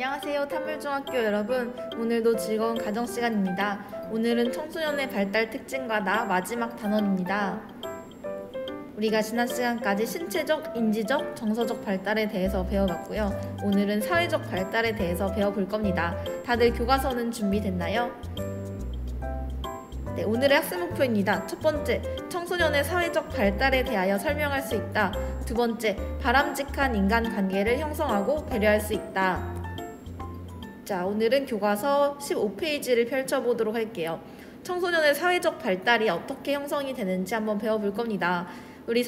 안녕하세요, 탐물중학교 여러분. 오늘도 즐거운 가정시간입니다. 오늘은 청소년의 발달 특징과 나 마지막 단원입니다. 우리가 지난 시간까지 신체적, 인지적, 정서적 발달에 대해서 배워봤고요. 오늘은 사회적 발달에 대해서 배워볼 겁니다. 다들 교과서는 준비됐나요? 네, 오늘의 학습 목표입니다. 첫 번째, 청소년의 사회적 발달에 대하여 설명할 수 있다. 두 번째, 바람직한 인간관계를 형성하고 배려할 수 있다. 자, 오늘은 교과서 15페이지를 펼쳐보도록 할게요. 청소년의 사회적 발달이 어떻게 형성이 되는지 한번 배워볼 겁니다. 우리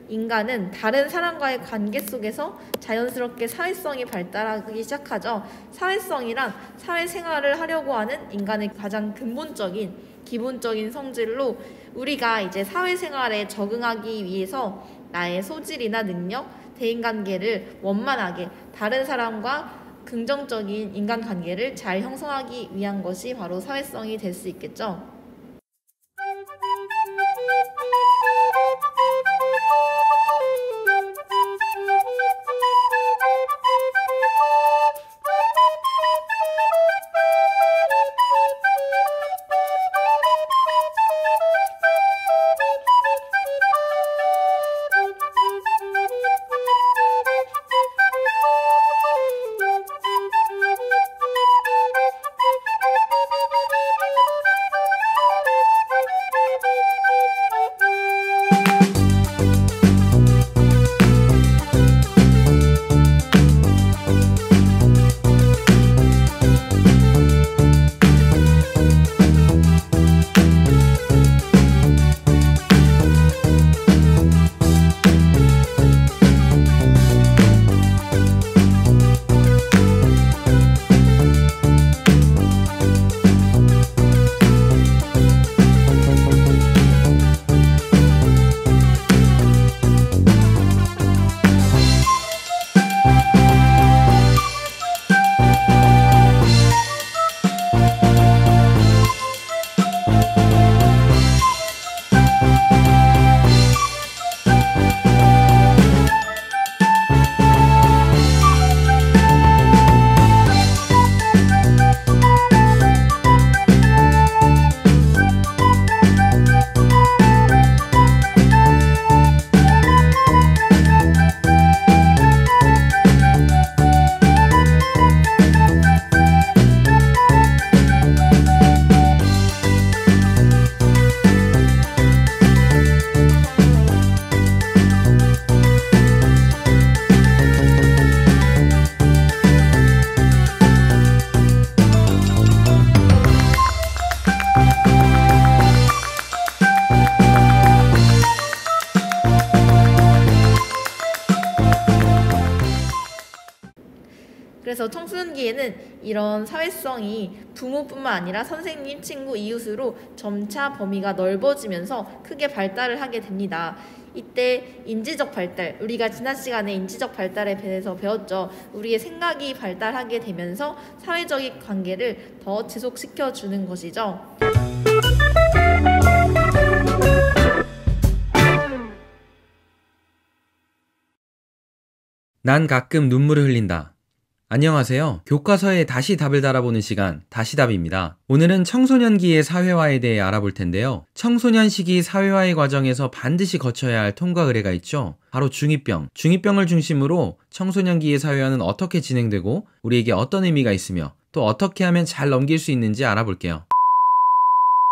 인간은 다른 사람과의 관계 속에서 자연스럽게 사회성이 발달하기 시작하죠. 사회성이란 사회생활을 하려고 하는 인간의 가장 근본적인, 기본적인 성질로 우리가 이제 사회생활에 적응하기 위해서 나의 소질이나 능력, 대인관계를 원만하게 다른 사람과 긍정적인 인간관계를 잘 형성하기 위한 것이 바로 사회성이 될 수 있겠죠. 그래서 청소년기에는 이런 사회성이 부모뿐만 아니라 선생님, 친구, 이웃으로 점차 범위가 넓어지면서 크게 발달을 하게 됩니다. 이때 인지적 발달, 우리가 지난 시간에 인지적 발달에 대해서 배웠죠. 우리의 생각이 발달하게 되면서 사회적인 관계를 더 지속시켜주는 것이죠. 난 가끔 눈물을 흘린다. 안녕하세요. 교과서에 다시 답을 달아보는 시간, 다시답입니다. 오늘은 청소년기의 사회화에 대해 알아볼 텐데요. 청소년 시기 사회화의 과정에서 반드시 거쳐야 할 통과 의례가 있죠. 바로 중2병. 중2병을 중심으로 청소년기의 사회화는 어떻게 진행되고 우리에게 어떤 의미가 있으며 또 어떻게 하면 잘 넘길 수 있는지 알아볼게요.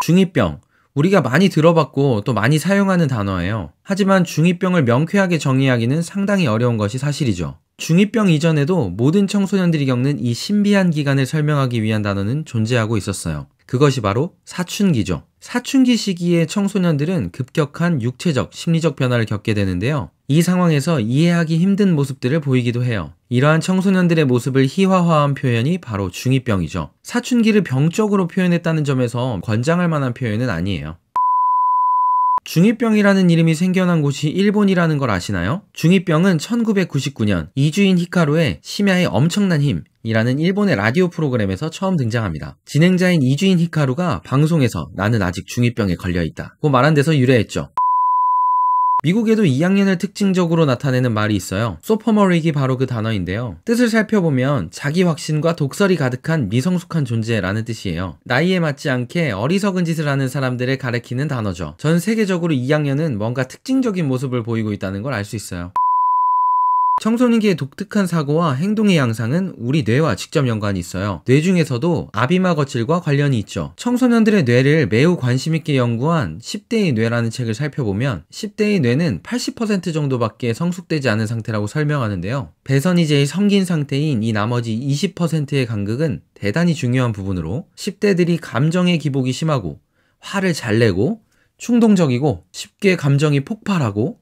중2병. 우리가 많이 들어봤고 또 많이 사용하는 단어예요. 하지만 중2병을 명쾌하게 정의하기는 상당히 어려운 것이 사실이죠. 중2병 이전에도 모든 청소년들이 겪는 이 신비한 기간을 설명하기 위한 단어는 존재하고 있었어요. 그것이 바로 사춘기죠. 사춘기 시기에 청소년들은 급격한 육체적, 심리적 변화를 겪게 되는데요. 이 상황에서 이해하기 힘든 모습들을 보이기도 해요. 이러한 청소년들의 모습을 희화화한 표현이 바로 중2병이죠. 사춘기를 병적으로 표현했다는 점에서 권장할 만한 표현은 아니에요. 중2병이라는 이름이 생겨난 곳이 일본이라는 걸 아시나요? 중2병은 1999년 이주인 히카루의 심야의 엄청난 힘이라는 일본의 라디오 프로그램에서 처음 등장합니다. 진행자인 이주인 히카루가 방송에서 나는 아직 중2병에 걸려있다 고 말한 데서 유래했죠. 미국에도 2학년을 특징적으로 나타내는 말이 있어요. 소퍼머릭이 바로 그 단어인데요. 뜻을 살펴보면 자기 확신과 독설이 가득한 미성숙한 존재라는 뜻이에요. 나이에 맞지 않게 어리석은 짓을 하는 사람들을 가리키는 단어죠. 전 세계적으로 2학년은 뭔가 특징적인 모습을 보이고 있다는 걸 알 수 있어요. 청소년기의 독특한 사고와 행동의 양상은 우리 뇌와 직접 연관이 있어요. 뇌 중에서도 아비마 거칠과 관련이 있죠. 청소년들의 뇌를 매우 관심있게 연구한 10대의 뇌라는 책을 살펴보면 10대의 뇌는 80% 정도밖에 성숙되지 않은 상태라고 설명하는데요. 배선이 제일 성긴 상태인 이 나머지 20%의 간극은 대단히 중요한 부분으로 10대들이 감정의 기복이 심하고 화를 잘 내고 충동적이고 쉽게 감정이 폭발하고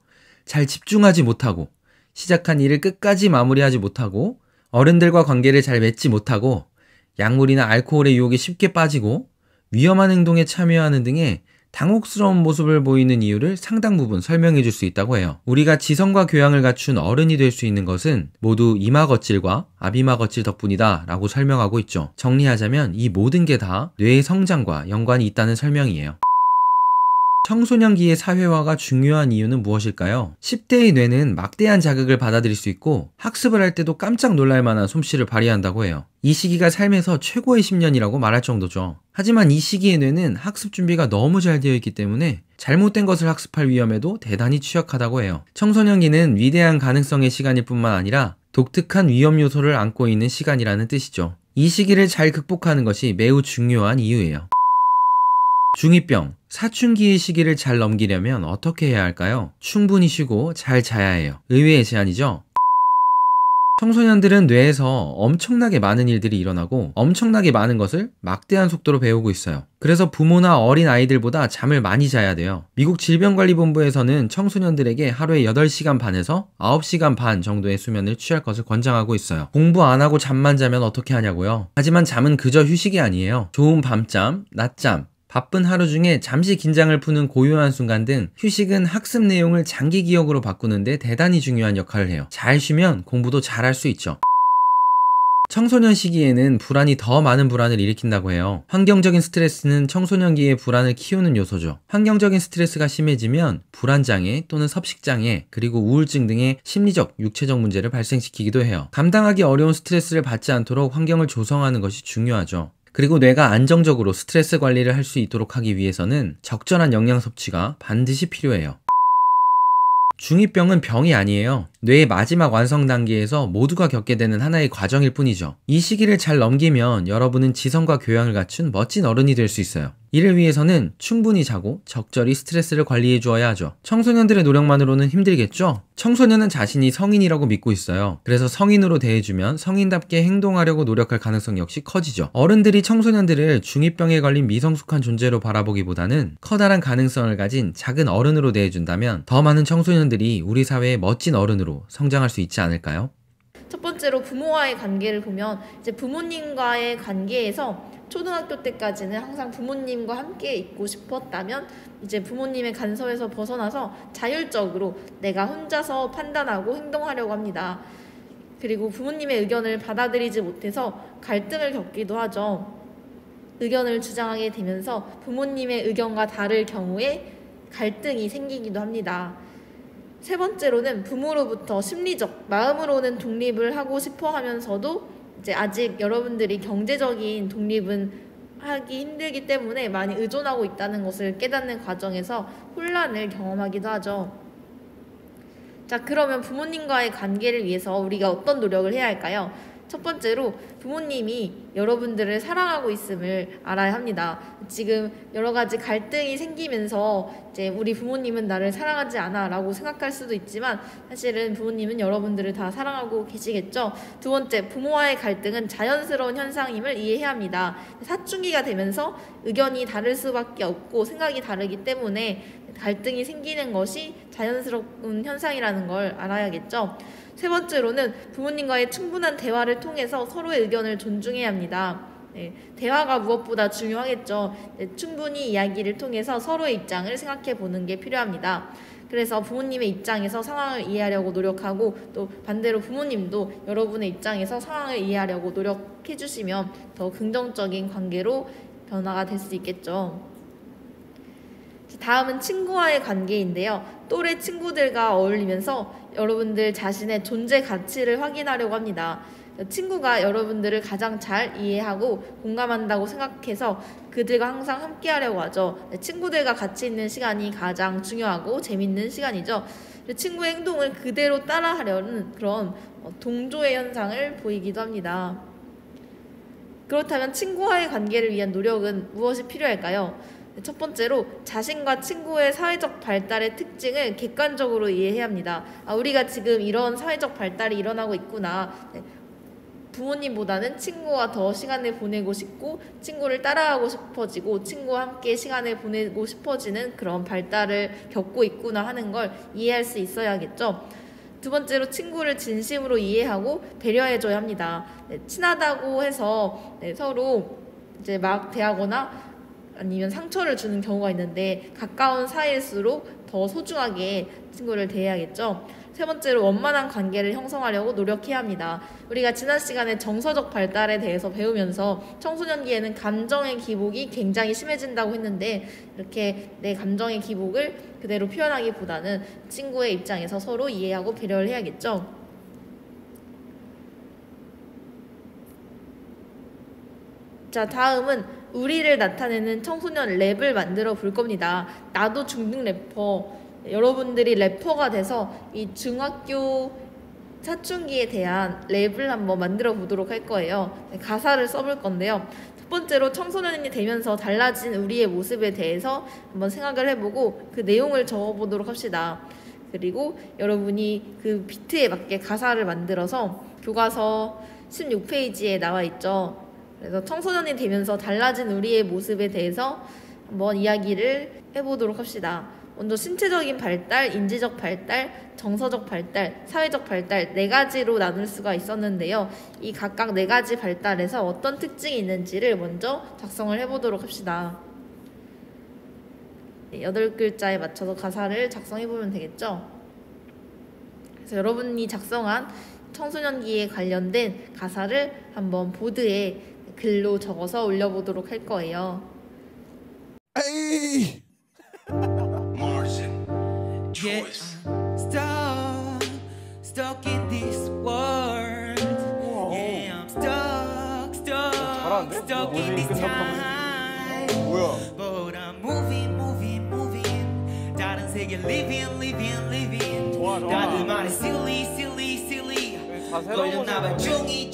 잘 집중하지 못하고 시작한 일을 끝까지 마무리하지 못하고 어른들과 관계를 잘 맺지 못하고 약물이나 알코올의 유혹에 쉽게 빠지고 위험한 행동에 참여하는 등의 당혹스러운 모습을 보이는 이유를 상당 부분 설명해 줄 수 있다고 해요. 우리가 지성과 교양을 갖춘 어른이 될 수 있는 것은 모두 이마 거칠과 아비마 거칠 덕분이다 라고 설명하고 있죠. 정리하자면 이 모든 게 다 뇌의 성장과 연관이 있다는 설명이에요. 청소년기의 사회화가 중요한 이유는 무엇일까요? 10대의 뇌는 막대한 자극을 받아들일 수 있고 학습을 할 때도 깜짝 놀랄 만한 솜씨를 발휘한다고 해요. 이 시기가 삶에서 최고의 10년이라고 말할 정도죠. 하지만 이 시기의 뇌는 학습 준비가 너무 잘 되어 있기 때문에 잘못된 것을 학습할 위험에도 대단히 취약하다고 해요. 청소년기는 위대한 가능성의 시간일 뿐만 아니라 독특한 위험 요소를 안고 있는 시간이라는 뜻이죠. 이 시기를 잘 극복하는 것이 매우 중요한 이유예요. 중2병, 사춘기의 시기를 잘 넘기려면 어떻게 해야 할까요? 충분히 쉬고 잘 자야 해요. 의외의 제안이죠? 청소년들은 뇌에서 엄청나게 많은 일들이 일어나고 엄청나게 많은 것을 막대한 속도로 배우고 있어요. 그래서 부모나 어린 아이들보다 잠을 많이 자야 돼요. 미국 질병관리본부에서는 청소년들에게 하루에 8시간 반에서 9시간 반 정도의 수면을 취할 것을 권장하고 있어요. 공부 안 하고 잠만 자면 어떻게 하냐고요? 하지만 잠은 그저 휴식이 아니에요. 좋은 밤잠, 낮잠, 바쁜 하루 중에 잠시 긴장을 푸는 고요한 순간 등 휴식은 학습 내용을 장기 기억으로 바꾸는데 대단히 중요한 역할을 해요. 잘 쉬면 공부도 잘 할 수 있죠. 청소년 시기에는 불안이 더 많은 불안을 일으킨다고 해요. 환경적인 스트레스는 청소년기의 불안을 키우는 요소죠. 환경적인 스트레스가 심해지면 불안장애 또는 섭식장애 그리고 우울증 등의 심리적, 육체적 문제를 발생시키기도 해요. 감당하기 어려운 스트레스를 받지 않도록 환경을 조성하는 것이 중요하죠. 그리고 뇌가 안정적으로 스트레스 관리를 할 수 있도록 하기 위해서는 적절한 영양 섭취가 반드시 필요해요. 중2병은 병이 아니에요. 뇌의 마지막 완성 단계에서 모두가 겪게 되는 하나의 과정일 뿐이죠. 이 시기를 잘 넘기면 여러분은 지성과 교양을 갖춘 멋진 어른이 될 수 있어요. 이를 위해서는 충분히 자고 적절히 스트레스를 관리해 주어야 하죠. 청소년들의 노력만으로는 힘들겠죠? 청소년은 자신이 성인이라고 믿고 있어요. 그래서 성인으로 대해주면 성인답게 행동하려고 노력할 가능성 역시 커지죠. 어른들이 청소년들을 중2병에 걸린 미성숙한 존재로 바라보기보다는 커다란 가능성을 가진 작은 어른으로 대해준다면 더 많은 청소년들이 우리 사회의 멋진 어른으로 성장할 수 있지 않을까요? 첫 번째로 부모와의 관계를 보면 이제 부모님과의 관계에서 초등학교 때까지는 항상 부모님과 함께 있고 싶었다면 이제 부모님의 간섭에서 벗어나서 자율적으로 내가 혼자서 판단하고 행동하려고 합니다. 그리고 부모님의 의견을 받아들이지 못해서 갈등을 겪기도 하죠. 의견을 주장하게 되면서 부모님의 의견과 다를 경우에 갈등이 생기기도 합니다. 세 번째로는 부모로부터 심리적, 마음으로는 독립을 하고 싶어 하면서도 이제 아직 여러분들이 경제적인 독립은 하기 힘들기 때문에 많이 의존하고 있다는 것을 깨닫는 과정에서 혼란을 경험하기도 하죠. 자, 그러면 부모님과의 관계를 위해서 우리가 어떤 노력을 해야 할까요? 첫 번째로 부모님이 여러분들을 사랑하고 있음을 알아야 합니다. 지금 여러 가지 갈등이 생기면서 이제 우리 부모님은 나를 사랑하지 않아 라고 생각할 수도 있지만 사실은 부모님은 여러분들을 다 사랑하고 계시겠죠. 두 번째, 부모와의 갈등은 자연스러운 현상임을 이해해야 합니다. 사춘기가 되면서 의견이 다를 수밖에 없고 생각이 다르기 때문에 갈등이 생기는 것이 자연스러운 현상이라는 걸 알아야겠죠. 세 번째로는 부모님과의 충분한 대화를 통해서 서로의 의견을 존중해야 합니다. 대화가 무엇보다 중요하겠죠. 충분히 이야기를 통해서 서로의 입장을 생각해 보는 게 필요합니다. 그래서 부모님의 입장에서 상황을 이해하려고 노력하고 또 반대로 부모님도 여러분의 입장에서 상황을 이해하려고 노력해 주시면 더 긍정적인 관계로 변화가 될 수 있겠죠. 다음은 친구와의 관계인데요. 또래 친구들과 어울리면서 여러분들 자신의 존재 가치를 확인하려고 합니다. 친구가 여러분들을 가장 잘 이해하고 공감한다고 생각해서 그들과 항상 함께 하려고 하죠. 친구들과 같이 있는 시간이 가장 중요하고 재밌는 시간이죠. 친구의 행동을 그대로 따라하려는 그런 동조의 현상을 보이기도 합니다. 그렇다면 친구와의 관계를 위한 노력은 무엇이 필요할까요? 첫 번째로 자신과 친구의 사회적 발달의 특징을 객관적으로 이해해야 합니다. 우리가 지금 이런 사회적 발달이 일어나고 있구나. 부모님보다는 친구와 더 시간을 보내고 싶고 친구를 따라하고 싶어지고 친구와 함께 시간을 보내고 싶어지는 그런 발달을 겪고 있구나 하는 걸 이해할 수 있어야겠죠. 두 번째로 친구를 진심으로 이해하고 배려해줘야 합니다. 친하다고 해서 서로 이제 막 대하거나 아니면 상처를 주는 경우가 있는데 가까운 사이일수록 더 소중하게 친구를 대해야겠죠. 세 번째로 원만한 관계를 형성하려고 노력해야 합니다. 우리가 지난 시간에 정서적 발달에 대해서 배우면서 청소년기에는 감정의 기복이 굉장히 심해진다고 했는데 이렇게 내 감정의 기복을 그대로 표현하기보다는 친구의 입장에서 서로 이해하고 배려를 해야겠죠. 자, 다음은 우리를 나타내는 청소년 랩을 만들어 볼 겁니다. 나도 중등 래퍼. 여러분들이 래퍼가 돼서 이 중학교 사춘기에 대한 랩을 한번 만들어 보도록 할 거예요. 가사를 써볼 건데요. 첫 번째로 청소년이 되면서 달라진 우리의 모습에 대해서 한번 생각을 해보고 그 내용을 적어보도록 합시다. 그리고 여러분이 그 비트에 맞게 가사를 만들어서 교과서 16페이지에 나와 있죠. 그래서 청소년이 되면서 달라진 우리의 모습에 대해서 한번 이야기를 해보도록 합시다. 먼저 신체적인 발달, 인지적 발달, 정서적 발달, 사회적 발달 4가지로 나눌 수가 있었는데요. 이 각각 4가지 발달에서 어떤 특징이 있는지를 먼저 작성을 해보도록 합시다. 8글자에 맞춰서 가사를 작성해보면 되겠죠. 그래서 여러분이 작성한 청소년기에 관련된 가사를 한번 보드에 글로 적어서 올려보도록 할 거예요. 에이! Yeah, stuck in this world. Yeah, I'm stuck in this time. But I'm moving. 다른 세계 living. 다들 말해 silly. 걸렸나봐 중이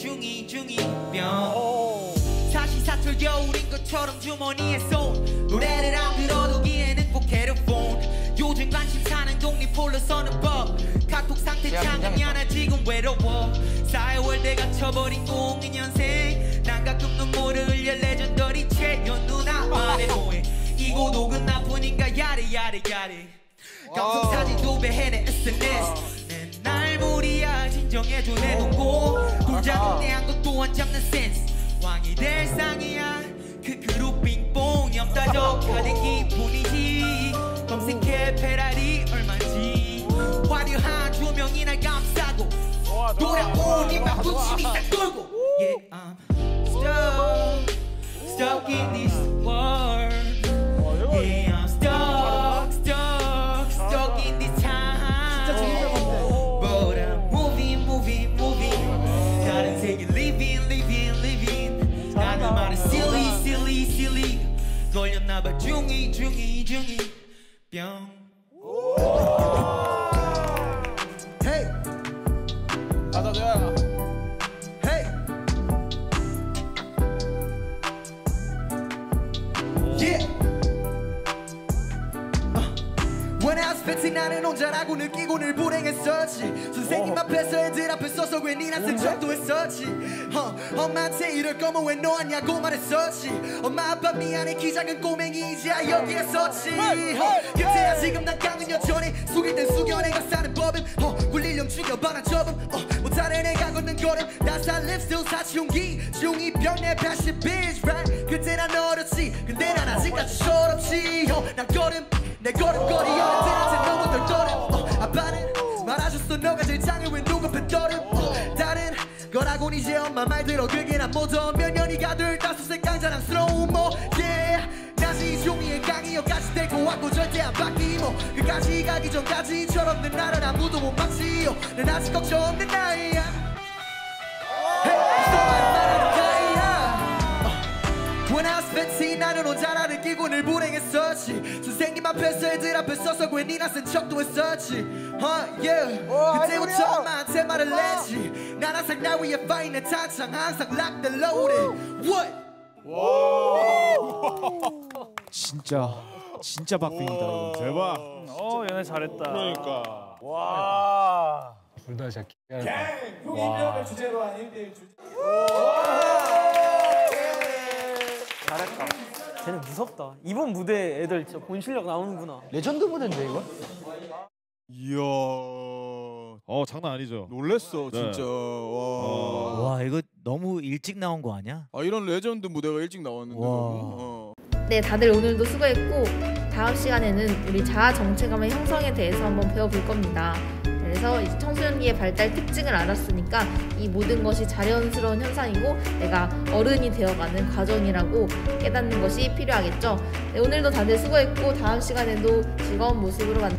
병. 사시사철 겨울인 것처럼 주머니에 쏜 노래를 안 들어두기에는 꼭 헤드폰. 요즘 관심사는 독립홀로서는 법. 카톡 상태 창음이 하나 지금 외로워. 사회월대 갇혀버린 02년생. 난 가끔 눈물을 흘려 레전더리 채연 누나 말해 뭐해. 이 고독은 나뿐인가 야래 감성사진 도배해 내 SNS. 날 무리야 진정해줘 내 동고. 돌자고 내한 것 또한 잡는 센스. 왕이 될 상이야 그 그룹 빙봉 염따적하는 기분이지. 검색해 페라리 얼마인지. 화려한 조명이 날 감싸고 돌아온 이 바쁜 침이 싹 돌고. Yeah, I'm stuck in this world. Yeah, I'm stuck in this time. But I'm moving. 다른 세계 living. 나는 말은 silly. 걸렸나봐 중이 병. Hey! 맞아줘야. Hey! Yeah! When I was 15 나는 혼자라고 느끼고 늘 불행했었지. 선생님 앞에서 애들 앞에 서서 괜히 난 승적도 했었지. 엄마한테 이럴 거면 왜 놓았냐고 말했었지. 엄마 아빠 미안해 키 작은 꼬맹이 이제야 여기에 섰지. 그때야 지금 난 강은 여전히 숙일 땐 숙여내가 사는 법임. 굴리렴 죽여봐라 접음. 못하는 애가 걷는 걸음. 나사 립스틸 사치용기 중이병 내 패션 bitch right. 그때 난 어렸지 근데 난 아직까지 철없지. 난 걸음 내 걸음걸이 어른들한테 너무 덜떨음. 아빠는 말아줬어 너가 제일 장애 왜 누구 뱃더름. 다른 거라곤 이제 엄마 말 들어 그게 난 못어. 몇 년이 가들 5살 깡자랑스러운 뭐 yeah. 끝까지 종이의 강이여까지 되고 왔고 절대 안 바뀌고 끝까지 가기 전까지처럼 내 나를 아무도 못 막지요 난 아직 걱정 없는 나이야 When I was 15 나는 혼자라는 기분을 불행했었지 선생님 앞에서 애들 앞에 서서 괜히 나선 척도 했었지 그때부터 엄마한테 말을 했지 난 항상 날 위해 fight 내 탄창 항상 locked and loaded What? 진짜 박빙이다 이거. 대박. 얘네 잘했다. 그러니까. 와. 둘 다 진짜 와. 주제로 한 1대1 주제. 잘했다. 쟤네 무섭다. 이번 무대 애들 진짜 본 실력 나오는구나. 레전드 무대인데 이거? 이야. 장난 아니죠. 놀랬어 네. 진짜. 와. 와 이거 너무 일찍 나온 거 아니야? 이런 레전드 무대가 일찍 나왔는데. 너무. 네, 다들 오늘도 수고했고 다음 시간에는 우리 자아 정체감의 형성에 대해서 한번 배워볼 겁니다. 그래서 이제 청소년기의 발달 특징을 알았으니까 이 모든 것이 자연스러운 현상이고 내가 어른이 되어가는 과정이라고 깨닫는 것이 필요하겠죠. 네, 오늘도 다들 수고했고 다음 시간에도 즐거운 모습으로 만나